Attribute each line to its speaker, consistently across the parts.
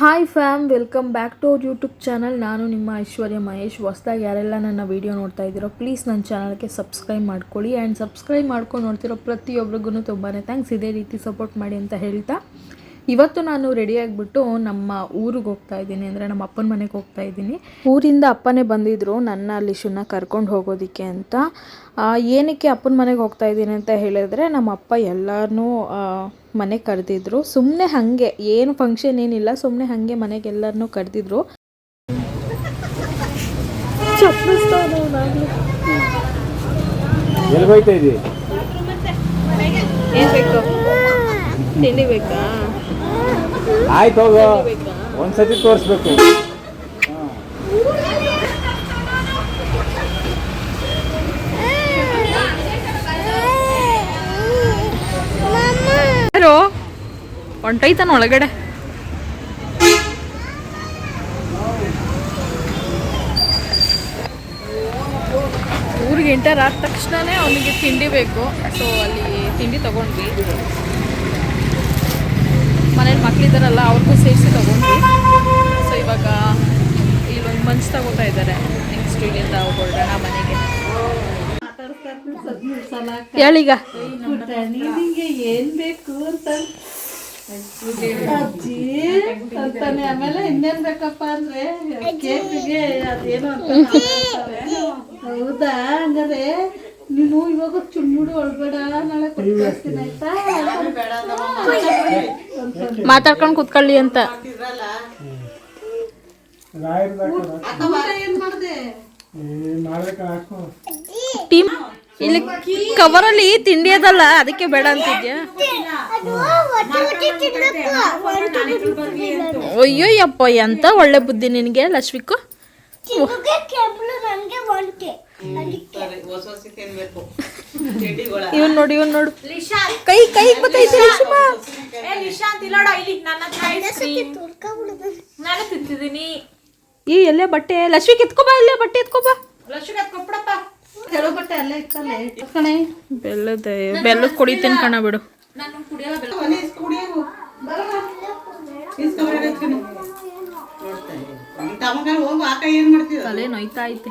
Speaker 1: Hi fam, welcome back to our YouTube channel. ನಾನು ನಿಮ್ಮ ಐಶ್ವರ್ಯ ಮಹೇಶ್. ಹೊಸದಾಗಿ ಯಾರೆಲ್ಲ ನನ್ನ ವೀಡಿಯೋ ನೋಡ್ತಾ ಇದ್ದೀರೋ ಪ್ಲೀಸ್ ನನ್ನ ಚಾನಲ್ಗೆ ಸಬ್ಸ್ಕ್ರೈಬ್ ಮಾಡ್ಕೊಳ್ಳಿ. ಆ್ಯಂಡ್ ಸಬ್ಸ್ಕ್ರೈಬ್ ಮಾಡ್ಕೊಂಡು ನೋಡ್ತಿರೋ ಪ್ರತಿಯೊಬ್ಬರಿಗೂ ತುಂಬಾ ಥ್ಯಾಂಕ್ಸ್. ಇದೇ ರೀತಿ ಸಪೋರ್ಟ್ ಮಾಡಿ ಅಂತ ಹೇಳ್ತಾ ಇವತ್ತು ನಾನು ರೆಡಿಯಾಗಿಬಿಟ್ಟು ನಮ್ಮ ಊರಿಗೆ ಹೋಗ್ತಾ ಇದ್ದೀನಿ, ಅಂದರೆ ನಮ್ಮ ಅಪ್ಪನ ಮನೆಗೆ ಹೋಗ್ತಾ ಇದ್ದೀನಿ. ಊರಿಂದ ಅಪ್ಪನೇ ಬಂದಿದ್ದರು ನನ್ನ ಲಿಶುನ ಕರ್ಕೊಂಡು ಹೋಗೋದಕ್ಕೆ ಅಂತ. ಏನಕ್ಕೆ ಅಪ್ಪನ ಮನೆಗೆ ಹೋಗ್ತಾ ಇದ್ದೀನಿ ಅಂತ ಹೇಳಿದ್ರೆ, ನಮ್ಮ ಅಪ್ಪ ಎಲ್ಲರೂ ಮನೆಗೆ ಕರೆದಿದ್ರು. ಸುಮ್ಮನೆ ಹಾಗೆ, ಏನು ಫಂಕ್ಷನ್ ಏನಿಲ್ಲ, ಸುಮ್ಮನೆ ಹಾಗೆ ಮನೆಗೆ ಎಲ್ಲರನ್ನೂ ಕರೆದಿದ್ರು. ಏನು ಬೇಕು? ತಿಂಡಿ ಬೇಕಾ?
Speaker 2: ಆಯ್ತು, ಹೋಗು. ಒಂದ್ಸತಿ ತೋರಿಸ್ಬೇಕು.
Speaker 1: ಹೊಂಟೈತಾನ ಒಳಗಡೆ. ಊರಿಗೆ ಎಂಟರ್ ಆದ ತಕ್ಷಣನೇ ಅವನಿಗೆ ತಿಂಡಿ ಬೇಕು. ಸೊ ಅಲ್ಲಿ ತಿಂಡಿ ತಗೊಂಡ್ವಿ. ಮನೇಲಿ ಮಕ್ಕಳಿದ್ದಾರಲ್ಲ, ಅವ್ರಿಗೂ ಸೇರಿಸಿ ತಗೊಂಡ್ವಿ. ಸೊ ಇವಾಗ ಇಲ್ಲೊಂದು ಮಂಚ್ ತಗೋತಾ ಇದ್ದಾರೆ. ನೆಕ್ಸ್ಟ್ ಇಲ್ಲಿಂದ ಹೊರಡೋಣ ಮನೆಗೆ. ಹೇಳೀಗ
Speaker 3: ಏನ್ ಬೇಕು ಅಂತ ಅಜ್ಜಿ ಅಂತಾನೆ. ಆಮೇಲೆ ಇನ್ನೇನ್ ಬೇಕಪ್ಪ ಅಂದ್ರೆ ಕೇಕ್ಗೆ ಅದೇನೋ ಅಂತ. ಹೌದಾ? ಹಂಗಾರೆ ನೀನು ಇವಾಗ ಚುಣ್ಣುಡು ಒಳಬೇಡ, ನಾಳೆ ಕೊಡ್ತೀನಿ ಆಯ್ತಾ?
Speaker 1: ಮಾತಾಡ್ಕೊಂಡು ಕುತ್ಕೊಳ್ಳಿ ಅಂತ.
Speaker 3: ಏನ್ ಮಾಡ್ದೆ?
Speaker 1: ಟೀಮ್ ಇಲ್ಲಿ ಕವರಲ್ಲಿ ತಿಂಡಿ ಅದಲ್ಲ, ಅದಕ್ಕೆ ಬೇಡ ಅಂತಿದ್ಯಾ? ಅಯ್ಯೋಯ್ಯಪ್ಪ, ಎಂತ ಒಳ್ಳೆ ಬುದ್ಧಿ ನಿನಗೆ ಲಕ್ಷ್ಮಿಕ್ಕು. ಇವನ್ ನೋಡು, ಇವನ್ ನೋಡು, ಕೈ ಕೈ ಬತ್ತೈತೆ. ಈ ಎಲ್ಲೇ ಬಟ್ಟೆ ಲಕ್ಷ್ಮಿ ಎತ್ಕೋಬಾ, ಇಲ್ಲೇ ಬಟ್ಟೆ ಎತ್ಕೋಬಾ. ಬೆಲ್ಲದ ಕುಡಿತೀನಿ ಕಣ ಬಿಡು. ತಲೆ ನೋಯ್ತಾ ಐತೆ.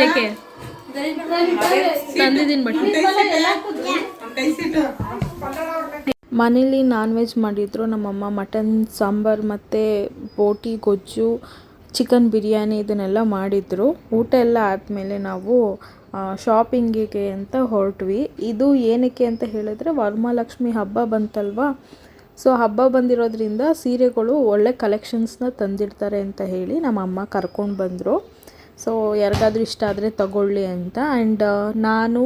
Speaker 1: ಏಕೆ ತಂದಿದ್ದೀನಿ ಬಟ್ಟೆ. ಮನೇಲಿ ನಾನ್ ವೆಜ್ ಮಾಡಿದ್ರು ನಮ್ಮಮ್ಮ. ಮಟನ್ ಸಾಂಬಾರು ಮತ್ತು ಬೋಟಿ ಗೊಜ್ಜು, ಚಿಕನ್ ಬಿರಿಯಾನಿ ಇದನ್ನೆಲ್ಲ ಮಾಡಿದರು. ಊಟ ಎಲ್ಲ ಆದಮೇಲೆ ನಾವು ಶಾಪಿಂಗಿಗೆ ಅಂತ ಹೊರಟ್ವಿ. ಇದು ಏನಕ್ಕೆ ಅಂತ ಹೇಳಿದ್ರೆ, ವರಮಹಾಲಕ್ಷ್ಮಿ ಹಬ್ಬ ಬಂತಲ್ವಾ. ಸೊ ಹಬ್ಬ ಬಂದಿರೋದ್ರಿಂದ ಸೀರೆಗಳು ಒಳ್ಳೆ ಕಲೆಕ್ಷನ್ಸ್ನ ತಂದಿರ್ತಾರೆ ಅಂತ ಹೇಳಿ ನಮ್ಮ ಅಮ್ಮ ಕರ್ಕೊಂಡು ಬಂದರು. ಸೊ ಯಾರಿಗಾದ್ರೂ ಇಷ್ಟ ಆದರೆ ತಗೊಳ್ಳಿ ಅಂತ. ಆ್ಯಂಡ್ ನಾನು,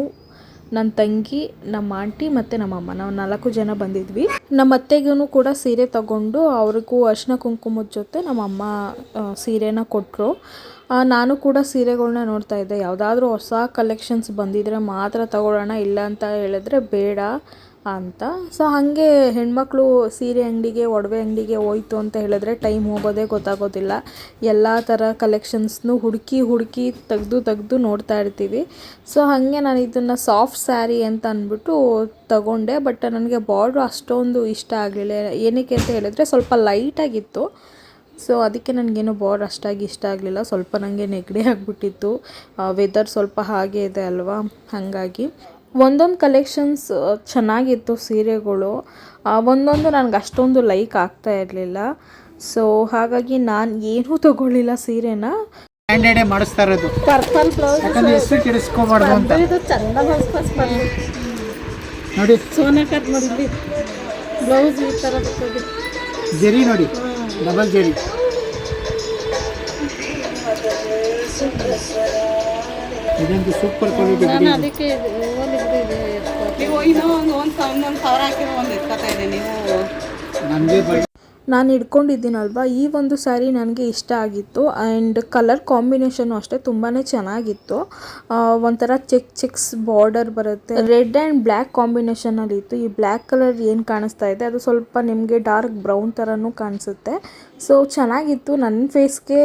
Speaker 1: ನನ್ನ ತಂಗಿ, ನಮ್ಮ ಆಂಟಿ ಮತ್ತು ನಮ್ಮಮ್ಮ, ನಾವು 4 ಜನ ಬಂದಿದ್ವಿ. ನಮ್ಮ ಅತ್ತೆಗೂ ಕೂಡ ಸೀರೆ ತಗೊಂಡು ಅವ್ರಿಗೂ ಅರಿಶಿನ ಕುಂಕುಮದ ಜೊತೆ ನಮ್ಮಮ್ಮ ಸೀರೆನ ಕೊಟ್ಟರು. ನಾನು ಕೂಡ ಸೀರೆಗಳನ್ನ ನೋಡ್ತಾ ಇದ್ದೆ. ಯಾವುದಾದ್ರೂ ಹೊಸ ಕಲೆಕ್ಷನ್ಸ್ ಬಂದಿದ್ರೆ ಮಾತ್ರ ತಗೊಳ್ಳೋಣ, ಇಲ್ಲ ಅಂತ ಹೇಳಿದ್ರೆ ಬೇಡ ಅಂತ. ಸೊ ಹಾಗೆ ಹೆಣ್ಮಕ್ಳು ಸೀರೆ ಅಂಗಡಿಗೆ, ಒಡವೆ ಅಂಗಡಿಗೆ ಹೋಯ್ತು ಅಂತ ಹೇಳಿದ್ರೆ ಟೈಮ್ ಹೋಗೋದೇ ಗೊತ್ತಾಗೋದಿಲ್ಲ. ಎಲ್ಲ ಥರ ಕಲೆಕ್ಷನ್ಸ್ನು ಹುಡುಕಿ ತೆಗೆದು ನೋಡ್ತಾ ಇರ್ತೀವಿ. ಸೊ ಹಾಗೆ ನಾನು ಇದನ್ನು ಸಾಫ್ಟ್ ಸ್ಯಾರಿ ಅಂತ ಅಂದ್ಬಿಟ್ಟು ತಗೊಂಡೆ. ಬಟ್ ನನಗೆ ಬಾರ್ಡ್ರ್ ಅಷ್ಟೊಂದು ಇಷ್ಟ ಆಗಲಿಲ್ಲ. ಏನಕ್ಕೆ ಅಂತ ಹೇಳಿದ್ರೆ ಸ್ವಲ್ಪ ಲೈಟಾಗಿತ್ತು. ಸೊ ಅದಕ್ಕೆ ನನಗೇನು ಬಾರ್ಡ್ರ್ ಅಷ್ಟಾಗಿ ಇಷ್ಟ ಆಗಲಿಲ್ಲ. ಸ್ವಲ್ಪ ನನಗೆ ನೆಗಡಿ ಆಗಿಬಿಟ್ಟಿತ್ತು. ವೆದರ್ ಸ್ವಲ್ಪ ಹಾಗೆ ಇದೆ ಅಲ್ವಾ, ಹಾಗಾಗಿ. ಒಂದೊಂದು ಕಲೆಕ್ಷನ್ಸ್ ಚೆನ್ನಾಗಿತ್ತು ಸೀರೆಗಳು, ಒಂದೊಂದು ನನಗೆ ಅಷ್ಟೊಂದು ಲೈಕ್ ಆಗ್ತಾ ಇರಲಿಲ್ಲ. ಸೊ ಹಾಗಾಗಿ ನಾನು ಏನೂ ತಗೊಳ್ಳಿಲ್ಲ ಸೀರೆನ.
Speaker 2: ಮಾಡಿಸ್ತಾ ಇರೋದು
Speaker 3: ಪರ್ಪಲ್ ಬ್ಲೌಸ್
Speaker 2: ಅಂತ
Speaker 3: ಇದು ಚಂದ
Speaker 2: ನೋಡಿ.
Speaker 3: ಸೋನಾಕರ್ ನೋಡಿ, ಬ್ಲೌಸ್ ಈ ಥರ ಬರ್ತದೆ.
Speaker 2: ಜರಿ ನೋಡಿ, ಡಬಲ್ ಜರಿ. ಇದಂತೂ ಸೂಪರ್ ಕ್ವಾಲಿಟಿ.
Speaker 3: ನಾನು ಅದಕ್ಕೆ
Speaker 4: ನೀವು ಇನ್ನೂ ಒಂದು 1,000 ಹಾಕಿರೋ ಒಂದು ಎತ್ಕೊತಾ ಇದೆ ನೀವು.
Speaker 2: ನನಗೆ
Speaker 1: ನಾನು ಇಟ್ಕೊಂಡಿದ್ದೀನಲ್ವ ಈ ಒಂದು ಸ್ಯಾರಿ ನನಗೆ ಇಷ್ಟ ಆಗಿತ್ತು ಆ್ಯಂಡ್ ಕಲರ್ ಕಾಂಬಿನೇಷನ್ನು ಅಷ್ಟೇ ತುಂಬಾ ಚೆನ್ನಾಗಿತ್ತು. ಒಂಥರ ಚೆಕ್ಸ್ ಬಾರ್ಡರ್ ಬರುತ್ತೆ, ರೆಡ್ ಆ್ಯಂಡ್ ಬ್ಲ್ಯಾಕ್ ಕಾಂಬಿನೇಷನಲ್ಲಿ ಇತ್ತು. ಈ ಬ್ಲ್ಯಾಕ್ ಕಲರ್ ಏನು ಕಾಣಿಸ್ತಾ ಇದೆ ಅದು ಸ್ವಲ್ಪ ನಿಮಗೆ ಡಾರ್ಕ್ ಬ್ರೌನ್ ಥರನೂ ಕಾಣಿಸುತ್ತೆ. ಸೊ ಚೆನ್ನಾಗಿತ್ತು, ನನ್ನ ಫೇಸ್ಗೆ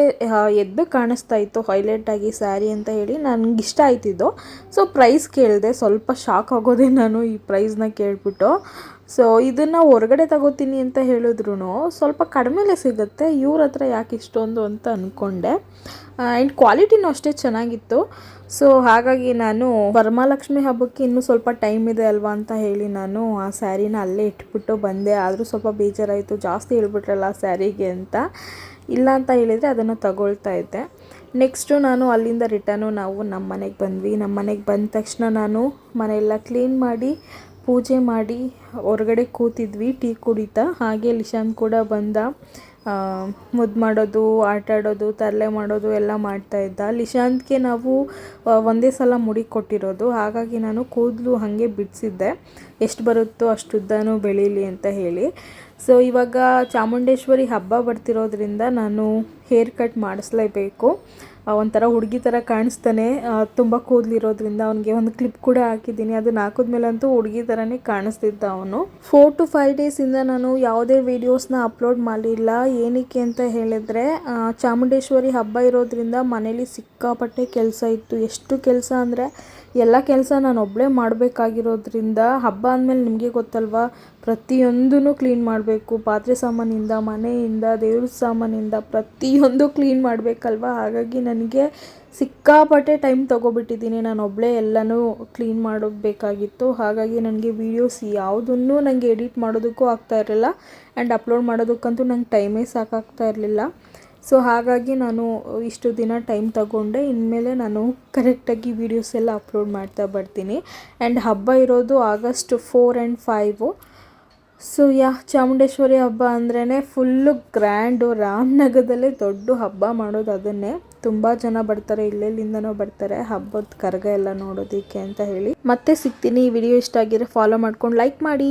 Speaker 1: ಎದ್ದು ಕಾಣಿಸ್ತಾ ಇತ್ತು ಹೈಲೈಟ್ ಆಗಿ ಸ್ಯಾರಿ ಅಂತ ಹೇಳಿ ನನಗೆ ಇಷ್ಟ ಆಯ್ತಿದ್ದು. ಸೊ ಪ್ರೈಸ್ ಕೇಳಿದೆ, ಸ್ವಲ್ಪ ಶಾಕ್ ಆಗೋದೆ ನಾನು ಈ ಪ್ರೈಸ್ನ ಕೇಳಿಬಿಟ್ಟು. ಸೊ ಇದನ್ನು ಹೊರಗಡೆ ತಗೋತೀನಿ ಅಂತ ಹೇಳಿದ್ರು ಸ್ವಲ್ಪ ಕಡಿಮೆಲೆ ಸಿಗುತ್ತೆ, ಇವ್ರ ಹತ್ರ ಯಾಕೆ ಇಷ್ಟೊಂದು ಅಂತ ಅಂದ್ಕೊಂಡೆ. ಆ್ಯಂಡ್ ಕ್ವಾಲಿಟಿನೂ ಅಷ್ಟೇ ಚೆನ್ನಾಗಿತ್ತು. ಸೊ ಹಾಗಾಗಿ ನಾನು ವರಮಹಾಲಕ್ಷ್ಮಿ ಹಬ್ಬಕ್ಕೆ ಇನ್ನೂ ಸ್ವಲ್ಪ ಟೈಮ್ ಇದೆ ಅಲ್ವಾ ಅಂತ ಹೇಳಿ ನಾನು ಆ ಸ್ಯಾರಿನ ಅಲ್ಲೇ ಇಟ್ಬಿಟ್ಟು ಬಂದೆ. ಆದರೂ ಸ್ವಲ್ಪ ಬೇಜಾರಾಯಿತು, ಜಾಸ್ತಿ ಹೇಳ್ಬಿಟ್ರಲ್ಲ ಸ್ಯಾರಿಗೆ ಅಂತ. ಇಲ್ಲ ಅಂತ ಹೇಳಿದರೆ ಅದನ್ನು ತಗೊಳ್ತಾ ಇದ್ದೆ. ನೆಕ್ಸ್ಟು ನಾನು ಅಲ್ಲಿಂದ ರಿಟರ್ನು ನಾವು ನಮ್ಮ ಮನೆಗೆ ಬಂದ್ವಿ. ನಮ್ಮ ಮನೆಗೆ ಬಂದ ತಕ್ಷಣ ನಾನು ಮನೆಯೆಲ್ಲ ಕ್ಲೀನ್ ಮಾಡಿ ಪೂಜೆ ಮಾಡಿ ಹೊರಗಡೆ ಕೂತಿದ್ವಿ ಟೀ ಕುಡಿತಾ. ಹಾಗೆ ಲಿಶಾನ್ ಕೂಡ ಬಂದ, ಮುದ್ದು ಮಾಡೋದು, ಆಟ ಆಡೋದು, ತರಲೆ ಮಾಡೋದು ಎಲ್ಲ ಮಾಡ್ತಾಯಿದ್ದ. ಲಿಶಾಂತ್ಗೆ ನಾವು ಒಂದೇ ಸಲ ಮುಡಿ ಕೊಟ್ಟಿರೋದು, ಹಾಗಾಗಿ ನಾನು ಕೂದಲು ಹಾಗೆ ಬಿಡಿಸಿದ್ದೆ, ಎಷ್ಟು ಬರುತ್ತೋ ಅಷ್ಟುದ್ದನೂ ಬೆಳೀಲಿ ಅಂತ ಹೇಳಿ. ಸೊ ಇವಾಗ ಚಾಮುಂಡೇಶ್ವರಿ ಹಬ್ಬ ಬರ್ತಿರೋದ್ರಿಂದ ನಾನು ಹೇರ್ ಕಟ್ ಮಾಡಿಸ್ಲೇಬೇಕು. ಒಂಥರ ಹುಡುಗಿ ಥರ ಕಾಣಿಸ್ತಾನೆ, ತುಂಬ ಕೂದಲಿರೋದ್ರಿಂದ ಅವನಿಗೆ ಒಂದು ಕ್ಲಿಪ್ ಕೂಡ ಹಾಕಿದ್ದೀನಿ. ಅದನ್ನು ಹಾಕಿದ್ಮೇಲಂತೂ ಹುಡುಗಿ ಥರನೇ ಕಾಣಿಸ್ತಿದ್ದ ಅವನು. 4 to 5 ಡೇಸಿಂದ ನಾನು ಯಾವುದೇ ವೀಡಿಯೋಸ್ನ ಅಪ್ಲೋಡ್ ಮಾಡಿಲ್ಲ. ಏನಕ್ಕೆ ಅಂತ ಹೇಳಿದ್ರೆ ಚಾಮುಂಡೇಶ್ವರಿ ಹಬ್ಬ ಇರೋದ್ರಿಂದ ಮನೇಲಿ ಸಿಕ್ಕಾಪಟ್ಟೆ ಕೆಲಸ ಇತ್ತು. ಎಷ್ಟು ಕೆಲಸ ಅಂದರೆ ಎಲ್ಲ ಕೆಲಸ ನಾನು ಒಬ್ಬಳೇ ಮಾಡಬೇಕಾಗಿರೋದ್ರಿಂದ, ಹಬ್ಬ ಅಂದಮೇಲೆ ನಿಮಗೆ ಗೊತ್ತಲ್ವಾ, ಪ್ರತಿಯೊಂದೂ ಕ್ಲೀನ್ ಮಾಡಬೇಕು. ಪಾತ್ರೆ ಸಾಮಾನಿಂದ, ಮನೆಯಿಂದ, ದೇವ್ರ ಸಾಮಾನಿಂದ ಪ್ರತಿಯೊಂದು ಕ್ಲೀನ್ ಮಾಡಬೇಕಲ್ವ. ಹಾಗಾಗಿ ನನಗೆ ಸಿಕ್ಕಾಪಟ್ಟೆ ಟೈಮ್ ತೊಗೊಬಿಟ್ಟಿದ್ದೀನಿ. ನಾನು ಒಬ್ಬಳೇ ಎಲ್ಲನೂ ಕ್ಲೀನ್ ಮಾಡಬೇಕಾಗಿತ್ತು. ಹಾಗಾಗಿ ನನಗೆ ವೀಡಿಯೋಸ್ ಯಾವುದನ್ನು ನನಗೆ ಎಡಿಟ್ ಮಾಡೋದಕ್ಕೂ ಆಗ್ತಾ ಇರಲಿಲ್ಲ ಆ್ಯಂಡ್ ಅಪ್ಲೋಡ್ ಮಾಡೋದಕ್ಕಂತೂ ನಂಗೆ ಟೈಮೇ ಸಾಕಾಗ್ತಾ ಇರಲಿಲ್ಲ. ಸೊ ಹಾಗಾಗಿ ನಾನು ಇಷ್ಟು ದಿನ ಟೈಮ್ ತಗೊಂಡೆ. ಇನ್ಮೇಲೆ ನಾನು ಕರೆಕ್ಟಾಗಿ ವೀಡಿಯೋಸ್ ಎಲ್ಲ ಅಪ್ಲೋಡ್ ಮಾಡ್ತಾ ಬರ್ತೀನಿ. ಆ್ಯಂಡ್ ಹಬ್ಬ ಇರೋದು August 4 and 5. ಸೊ ಚಾಮುಂಡೇಶ್ವರಿ ಹಬ್ಬ ಅಂದ್ರೇ ಫುಲ್ಲು ಗ್ರ್ಯಾಂಡು. ರಾಮನಗರದಲ್ಲೇ ದೊಡ್ಡ ಹಬ್ಬ ಮಾಡೋದು ಅದನ್ನೇ. ತುಂಬ ಜನ ಬರ್ತಾರೆ, ಇಲ್ಲೆಲ್ಲಿಂದನೋ ಬರ್ತಾರೆ ಹಬ್ಬದ ಕರಗ ಎಲ್ಲ ನೋಡೋದಕ್ಕೆ ಅಂತ ಹೇಳಿ. ಮತ್ತೆ ಸಿಗ್ತೀನಿ. ಈ ವಿಡಿಯೋ ಇಷ್ಟ ಆಗಿದ್ರೆ ಫಾಲೋ ಮಾಡ್ಕೊಂಡು ಲೈಕ್ ಮಾಡಿ.